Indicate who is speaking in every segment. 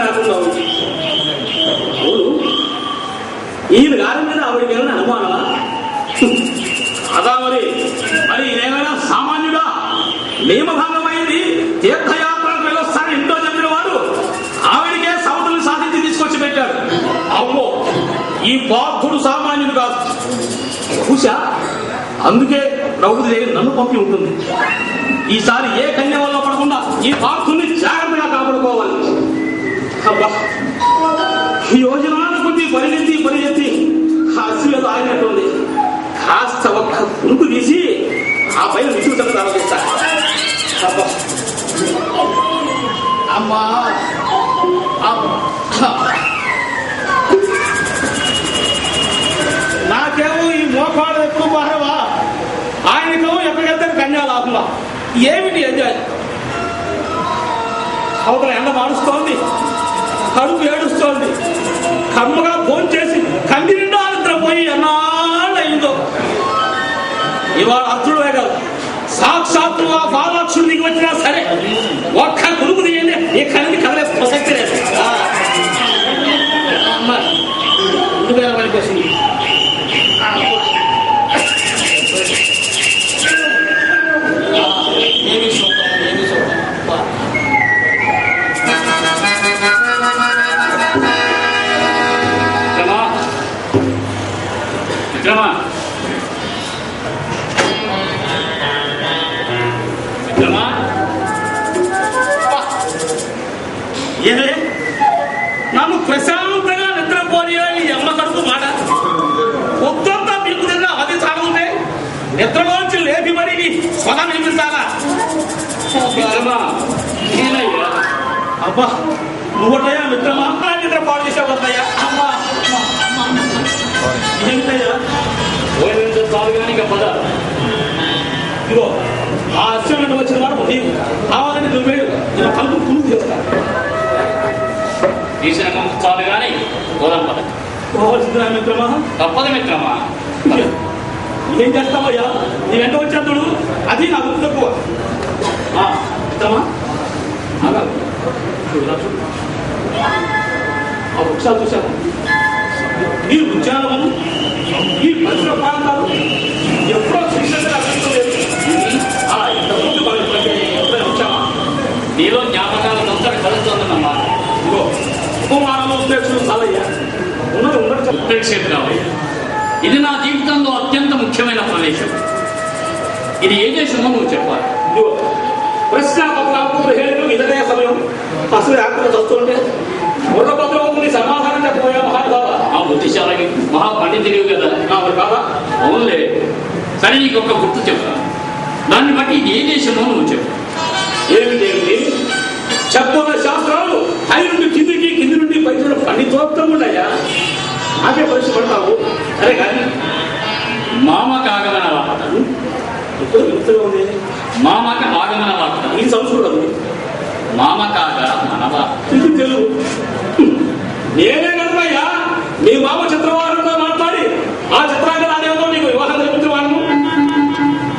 Speaker 1: రాకుండా ఉంది. అవును, ఈయన గారి మీద ఆవిడికి ఏమైనా అనుమానమా? అదా మరి ఇదేమైనా సామాన్యుడా? నియమభంగమైంది తీర్థయాత్రకు వెళ్ళొస్తాను ఇంట్లో చెప్పిన వాడు ఆవిడికే సవతులు సాధించి తీసుకొచ్చి పెట్టాడు. అమ్మో, ఈ పార్థుడు సామాన్యుడు కాదు. బహుశా అందుకే ప్రకృతి దేవి నన్ను పంపి ఉంటుంది. ఈసారి ఏ కన్య వల్ల పడకుండా ఈ పార్థుని జాగ్రత్తగా కాపాడుకోవాలి. అబ్బా, ఈ యోజనాల కొద్ది పరిగెత్తి అసలు ఆగినట్టుంది. కాస్త ఒక్క పురుగు తీసి ఆ పైన విసుగుతను ఆలోచిస్తా. అమ్మా, నాకేమో ఈ మోకాడు ఎప్పుడు బారవా, ఆయనకేమో ఎక్కడికెళ్తే కన్యాలాభంగా. ఏమిటి ఎంజాయ్? అవతల ఎండ మారుస్తోంది, కడుపు ఏడుస్తోంది. కమ్మగా ఫోన్ చేసి కంది నిండా నిద్రపోయి ఎన్నాళ్ళు అయిందో. ఇవాళ అర్జునుడే కాదు, సాక్షాత్తు ఆ బాలాక్షుడికి వచ్చినా సరే ఒక్క గురువు తీయండి ఈ కన్నిని కదలే ప్రసక్తి లేదు. పనికొచ్చింది. ఏదే నన్ను ప్రశాంతంగా నిద్రపోని ఈ అమ్మ కడుపు మాట పొద్దుంతా మీకు తిన్న అది చాలుంటే నిద్రలోంచి లేపి మరి స్వతం నిలిపించాలా? అబ్బా, నువ్వుంటాయా మిత్రమా? నిద్ర పాడు చేసావు వద్దయ్యా. అమ్మా ఏంటయ్యా చాలు కానీ ఇంకా పద. ఇదిగో ఆ అర్చన వచ్చిన వాడు నీవు కావాలని నువ్వేడు ఇలా కలుపు పురుగు చేస్తా. తీసిన చాలు కానీ పోదాం పద. పోవాల్సిందిరా మిత్రమా? తప్పదు మిత్రమా. ఏం చేస్తావయ్యా? నీ వెంట వచ్చేందుడు అది నా గుర్తు తక్కువ. మిత్రమా ఆ వృక్షాలు చూశాను. ఈ ఉద్యానవనం, ఈ పరిసర ప్రాంతాలు ఎప్పుడో చూసేది వచ్చామా? నీలో జ్ఞాపకాలు అంతటి కలుగుతుందన్నమ్మా. ఇగో ఉపమానంలో ఉపేక్షలు చాలయ్యా, ఉన్నది ఉండదు. ఉపేక్షేత్రావయ్యా, ఇది నా జీవితంలో అత్యంత ముఖ్యమైన ప్రదేశం. ఇది ఏ దేశమో నువ్వు చెప్పాలి. ఇదిగో ప్రశ్నాపత్రాలు ఇదే సమయం అసలు యాత్ర వస్తుంటే ముర్రపత్రం సమాధానం చెప్పబోయా మహానుభావ. ఆ బుద్ధిశాలకి మహాపండితుడివి కదా. మరి కాదా? అవునులే. సరే, నీకు ఒక గుర్తు చెప్తాను. దాన్ని బట్టి ఇది ఏ దేశమో నువ్వు చెప్పు. ఏమిటి చెప్తున్న శాస్త్రాలు పై నుండి కిందికి, కింది నుండి పైన పండితోక్తం ఉన్నాయా? నాకే పరీక్ష పడతావు. సరే కానీ మామకు ఆగమన వార్త ఇప్పుడు వింతగా ఉంది. మామకు ఆగమన వార్త ఈ సంస్కృతం. మామకాగ మనవా తెలుగు. నేనే కదయ్యా మీ మామ చిత్రవారంతో మాట్లాడి ఆ చిత్రాంగ రాజేందో నీకు వివాహం జరిపించేవాను.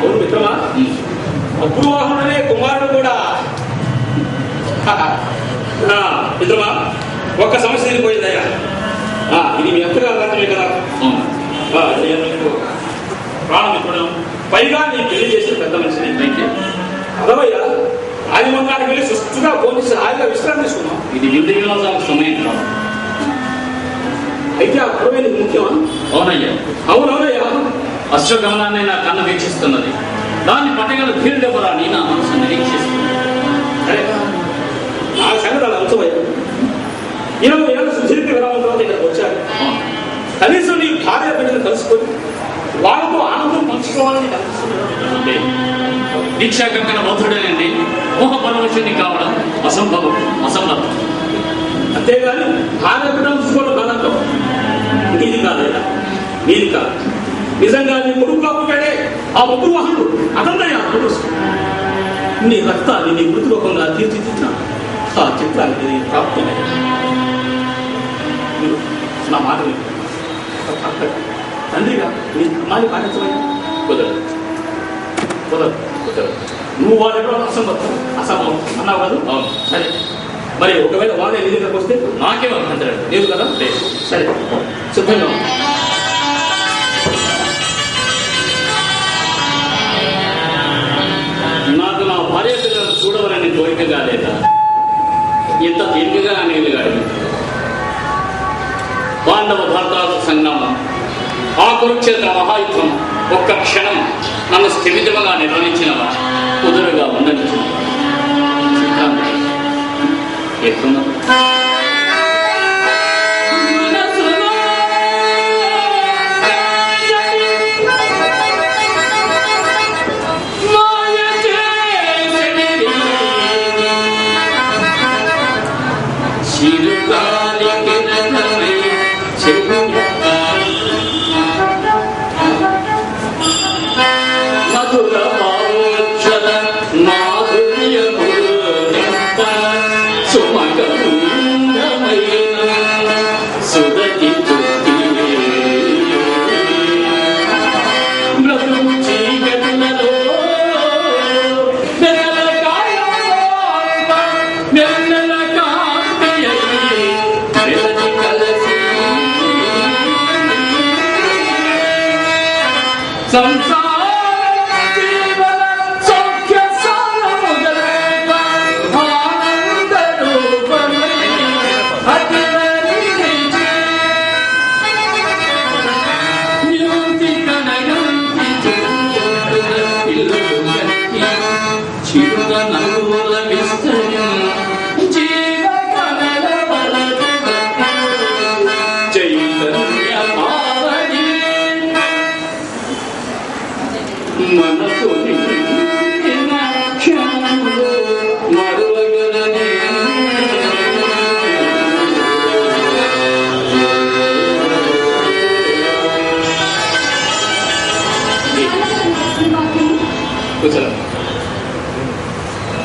Speaker 1: అవును మిత్రమా, అపూర్వాహనుడనే కుమారుడు కూడా. మిత్రమా, ఒక్క సమస్య తీరిపోయిందయ్యా. ఇది మీ అత్తగారు రాత్రమే కదా. ప్రాణమిత్రుడు, పైగా నేను పెళ్లి చేసిన పెద్ద మనిషిని. అదవయ్యా, ఆదిమంగానికి వెళ్ళి సుస్థిగా పోలీసు హాయిగా విశ్రాంతి తీసుకున్నాం. ఇది విందు సమయం కాదు. అయితే ఆ గొడవ నీకు ముఖ్యమా? అవునయ్యా. అవునవునయ్యా. అశ్వగమనాన్ని నా కన్న వీక్షిస్తున్నది. దాన్ని పట్టగల ధీరుడెవరాని నా మనసు నిరీక్షిస్తుంది. సరే, ఆ సంగతి అలా ఉంచవయ్యా. 20 ఏళ్ళ సుదీర్ఘ విరామం తర్వాత ఇక్కడికి వచ్చాను. కనీసం నీ భార్య బిడ్డలు కలుసుకొని వాళ్ళతో ఆనందం పంచుకోవాలని కనిపిస్తుంది. దీక్షా గంగన మధురుడేనండి మోహపరవశుని కావడం అసంభవం, అసంభవం. అంతేగాని భార్య బిడ్డలు చూసుకోవడం కాదంటాం. ఇది కాదయ్యా, నీది కాదు. నిజంగా నీ కొడుకు కాపుకాడే ఆ ముగ్గురు వాహనుడు అతన్నయ్యా. నీ రక్తాన్ని నీ మృతిలోకంగా తీర్చిదిద్దిన ఆ చిత్రానికి నీ ప్రాప్తమయ్యా. నా మాట తండ్రిగా నీ ధర్మాన్ని పాటించమయ్యా. కుదరదు కుదరదు కుదరదు. నువ్వు వాళ్ళెవరో అసంభవం అసంభవం అన్నావు కదా. అవును, సరే మరి ఒకవేళ వాడే నీ దగ్గరకు వస్తే నాకేం అభ్యంతరం లేదు కదా. సరే సిద్ధంగా నాకు నా భార్య పిల్లలను చూడవాలని కోరికగా లేదా? ఇంత తీర్పుగా అనేది కాదు. పాండవ భారతాల సంగ్రామం, ఆ కురుక్షేత్ర మహాయుద్ధం ఒక్క క్షణం నన్ను స్థిమితముగా నిర్వహించినవా కుదురుగా ఉండని ఎట్లున్నా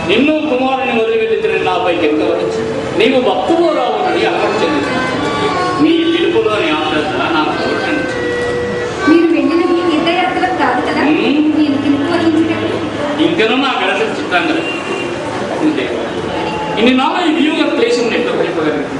Speaker 1: నిన్ను కుమారుని వదిలిపెట్టిన నాపైకి ఎంతవరకు నీవు భక్తులు రావాలని అక్కడ చెంది నీ పిలుపులోని ఆశ్రద్ధ నాకు కోరుతాను. ఇంకనూ నా గడప చిత్తాం కదా ఇన్ని నాలుగు ఈ వ్యూగా క్లేశం ఎట్లా చెప్పగలిగింది?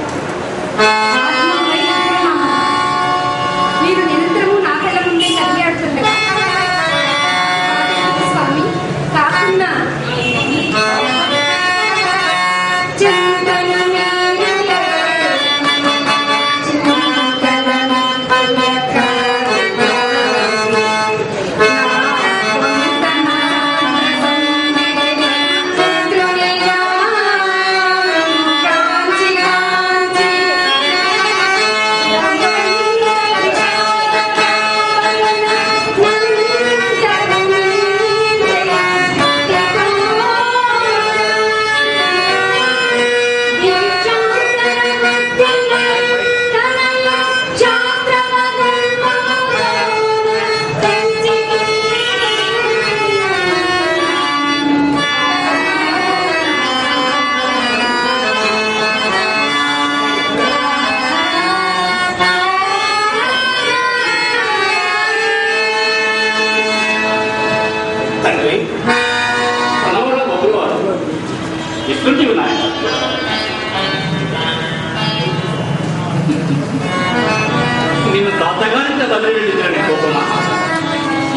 Speaker 1: నిన్ను తాతగారింత బదిలీ కోపమా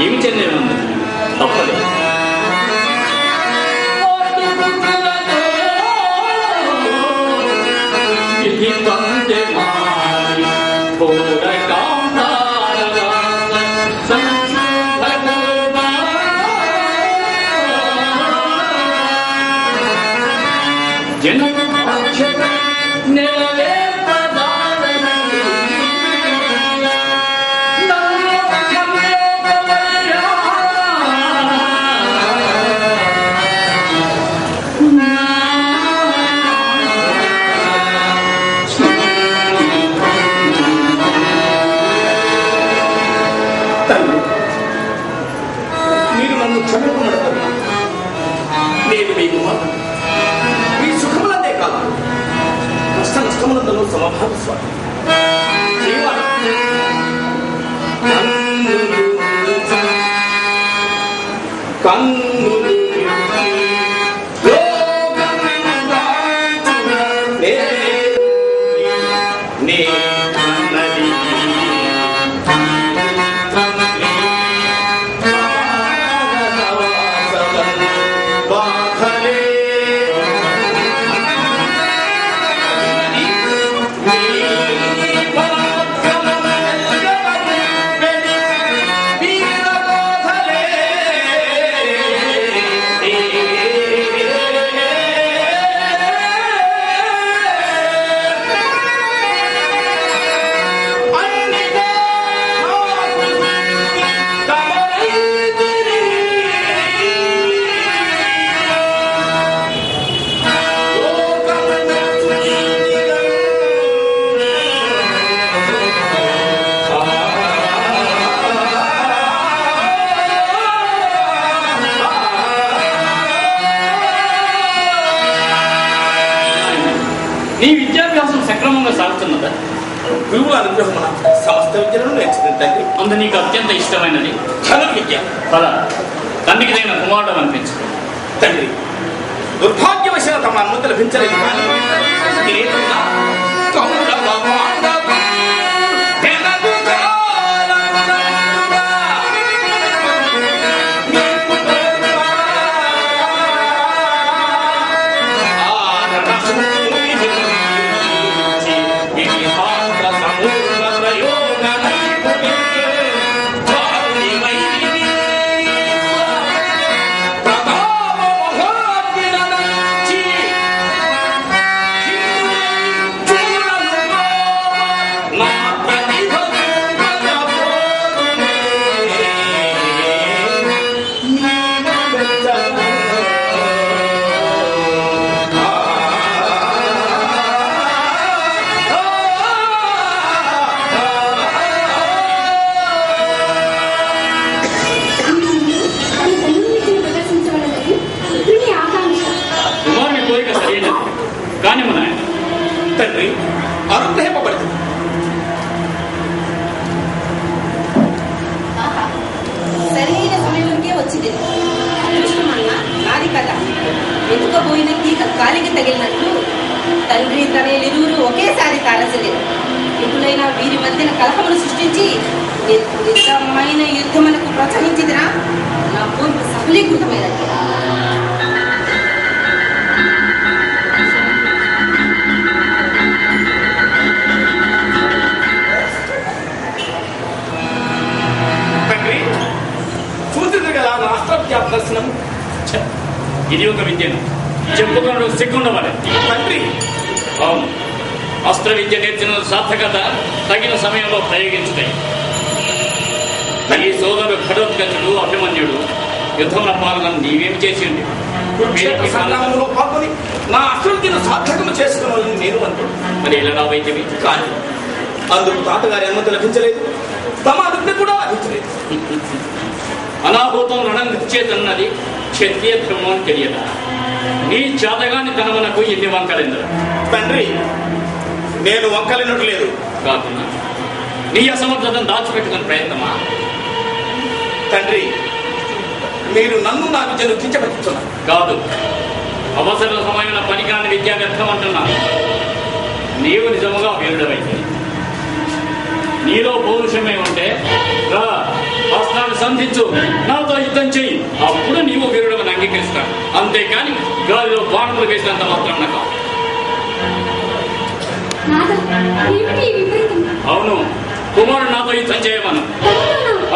Speaker 1: ఏమి చెందేది తప్పదు. మీరు నన్ను క్షమించమడతారు. నేను మీకు మీ సుఖములందే కాదు కష్ట నష్టములందరూ సమభాగస్వామి. కన్నులు నీ విద్యాభ్యాసం సక్రమంగా సాగుతున్నదా?
Speaker 2: గురువుల అనుగ్రహం సమస్త విద్యలను నేర్చుకుని తండ్రి.
Speaker 1: అందు నీకు అత్యంత ఇష్టమైనది
Speaker 2: ధన విద్య.
Speaker 1: పద, తండ్రికి తగిన కుమారుడు అనిపించు.
Speaker 2: తండ్రి, దుర్భాగ్యవశాల తమ అనుమతి లభించలేదు కానీ నేనున్నా తండ్రి అనుగ్రహింపబడుతుంది.
Speaker 3: సరైన సమయంలోకే వచ్చింది. అదృష్టమన్నా నాది కదా. ఎందుకోబోయిన ఈక కాలికి తగిలినట్లు తండ్రి తనయులిరువురు ఒకేసారి తారసలేదు. ఎప్పుడైనా వీరి మధ్యన కలహములు సృష్టించి నిజమైన యుద్ధములకు ప్రోత్సహించిదినా నా పూర్వ సఫలీకృతమైనది.
Speaker 2: దర్శనం
Speaker 1: ఇది ఒక విద్యను చెప్పుకున్న సిగ్గుండవాలి
Speaker 2: తండ్రి.
Speaker 1: అవును, అస్త్ర విద్య నేర్చిన సార్థకత తగిన సమయంలో ప్రయోగించుతాయి. ఈ సోదరుడు ఖడోత్కచుడు అభిమన్యుడు యుద్ధంలో పాల్గొని నీవేమి చేసి ఉండి
Speaker 2: సంగ్రామంలో పాల్గొని నా అస్త్రవిద్యను సార్థకము చేసుకున్నాను నేను అనుకుంటున్నాను.
Speaker 1: మరి ఇలా నా వైద్యమే
Speaker 2: కానీ అందుకు తాతగారి అనుమతి లభించలేదు, తమ అనుమతి కూడా లభించలేదు.
Speaker 1: అనాహూతం రణం నిశ్చేతన్నది క్షత్రియ ధర్మం అని తెలియదా? నీ చేతగాని తనవనకు ఎన్ని వంకలెందరు?
Speaker 2: తండ్రి, నేను వంకలినట్టు లేదు.
Speaker 1: కాకుండా నీ అసమర్థతను దాచిపెట్టుకుని ప్రయత్నమా?
Speaker 2: తండ్రి, మీరు నన్ను నా విద్యను కించపరుస్తున్నారు.
Speaker 1: కాదు, అవసర సమయమైన పనికాని విద్యా వ్యర్థం అంటున్నాను. నీవు నిజముగా వీరుడవైతే, నీలో పౌరుషమే ఉంటే రా, అస్త్రాన్ని సంధించు, నాతో యుద్ధం చెయ్యి. అప్పుడు నీవు వీరుడమని అంగీకరిస్తాను. అంతేకాని గాలిలో బాణములు వేసినంత మాత్రం నాకు. అవును, కుమారుడు నాతో యుద్ధం చేయమను.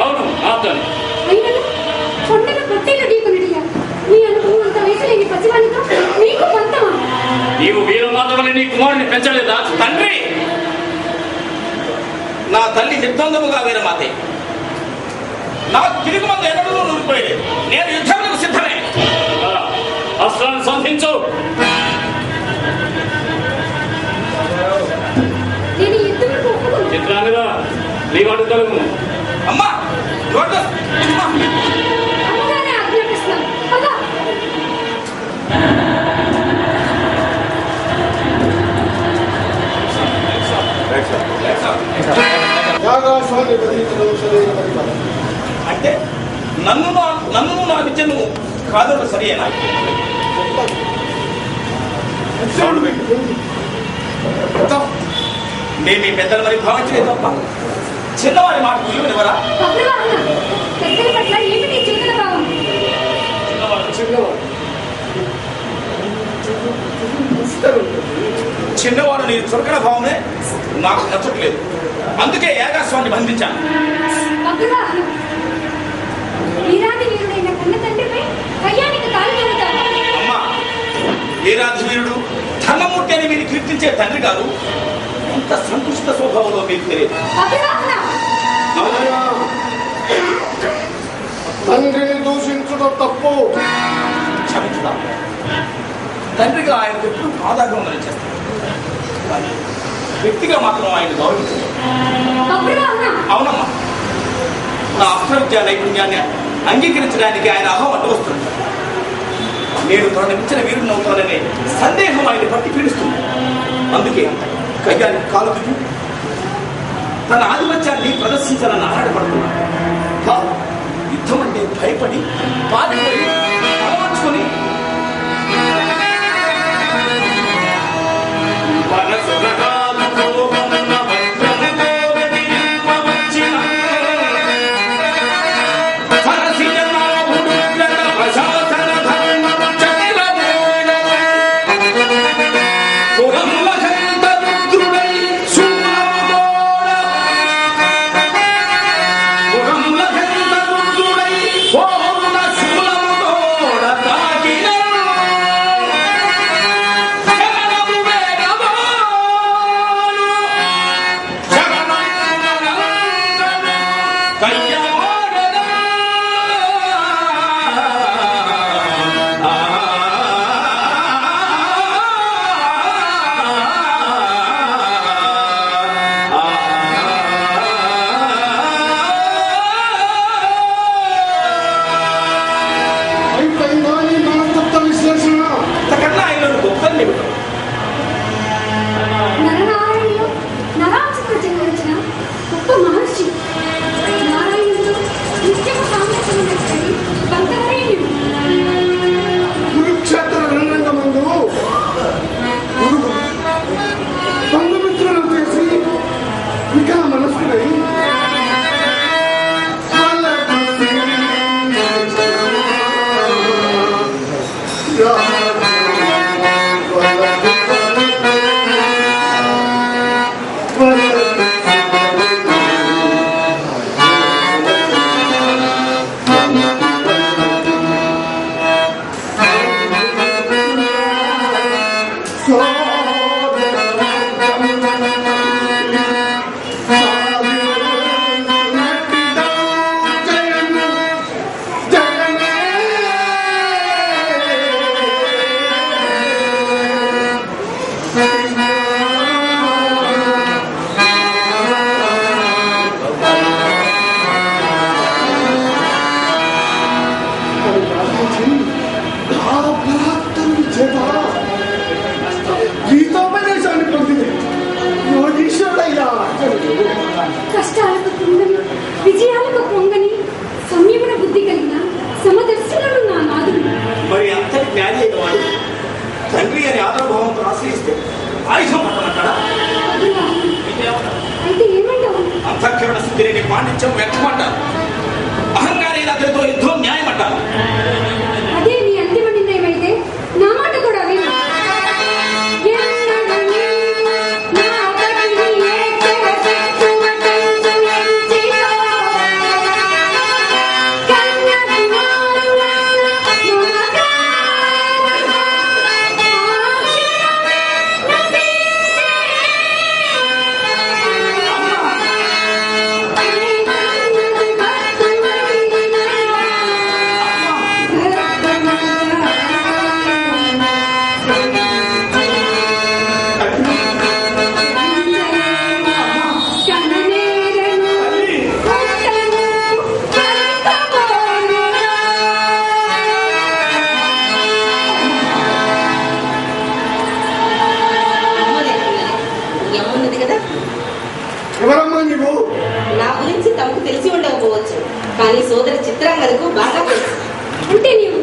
Speaker 1: అవును, నాతో. నీవు వీరమాధవని నీ కుమారుని పెంచలేదా?
Speaker 2: తండ్రి, నా తల్లి నిర్బంధముగా వీరమాతే. నాకు తిరిగి మంది ఎన్నడూ నూరిపోయేది. నేను యుద్ధానికి సిద్ధమే.
Speaker 1: అస్త్రాన్ని సంధించు. చిత్రాంగదా, నీవు అడుగుతాను.
Speaker 2: అమ్మా అంటే నన్ను నా విద్యను కాదు సరియేనా? నేను మీ పెద్దల మరి భావించలేదు తప్ప చిన్నవారి మాట విలువనివరా? చిన్నవాడు నీ చురకన భావమే నాకు నచ్చట్లేదు. అందుకే ఏకాస్వాన్ని బంధించాను. అమ్మా, వీరాధి వీరుడు ధర్మమూర్తి అని మీరు కీర్తించే తండ్రి గారు ఎంత సంకుచిత స్వభావంలో మీకు తెలియదు.
Speaker 4: తండ్రిని దూషించడం తప్పు.
Speaker 2: క్షమించుదా, తండ్రిగా ఆయనకు ఎప్పుడు ఆదాగ్రహం చేస్తాను, కానీ వ్యక్తిగా మాత్రం ఆయన గౌరవించారు. అవునమ్మా, నా అస్త్ర విద్యా నైపుణ్యాన్ని అంగీకరించడానికి ఆయన అహం అడ్డు వస్తుంది. నేను తనని మించిన వీరుడు అవుతాననే సందేహం ఆయన పట్టి పీడిస్తుంది. అందుకే కయ్యాన్ని కాలు దిగి తన ఆధిపత్యాన్ని ప్రదర్శించాలని ఆరాటపడుతున్నాడు. కాదు, యుద్ధం అంటే భయపడి పారిపోయి తలవంచుకొని
Speaker 4: అయిపోయిందా నీ మనస్తత్వ విశ్లేషణ?
Speaker 2: అంతకన్నా ఆయనను గొప్పలు లేవు.
Speaker 5: నరనారాయణుడు నరాంశకు జన్మించిన గొప్ప మహర్షి. నారాయణుడు నిత్యము సాంగత్యమునొక్కడి భక్తవరేణ్యుడు.
Speaker 4: కురుక్షేత్ర రణరంగమందు గురువు బంధుమిత్రులను చేసి ఇంకా మనస్సులై గీతోపదేశాన్ని పొందింది యోగీశ్వరుడయ్యా.
Speaker 5: కష్టాలకు పొంగని విజయాలకు పొంగని సంయమన బుద్ధి కలిగిన సమదర్శనుడు నా నాదుడు.
Speaker 2: మరి అంతటి జ్ఞాని అయిన వాడు తండ్రి అని ఆదరభావంతో ఆశ్రయిస్తే ఆయుధం పట్టమంటాడా?
Speaker 5: అదిలా. అయితే ఏమంటావు?
Speaker 2: అంతఃకరణ శుద్ధి లేని పాండిత్యం వ్యర్థమంటారు. అహంకారైన అతనితో యుద్ధం న్యాయమంటారు.
Speaker 5: అదే నీ అంతిమ నిర్ణయమైతే నా మాట కూడా విను.
Speaker 3: ఏమున్నది కదా,
Speaker 4: ఎవరమ్మా నీవు?
Speaker 3: నా గురించి తమకు తెలిసి ఉండకపోవచ్చు, కానీ సోదరి చిత్రాంగదకు బాగా తెలుసు.
Speaker 5: అంటే నీవు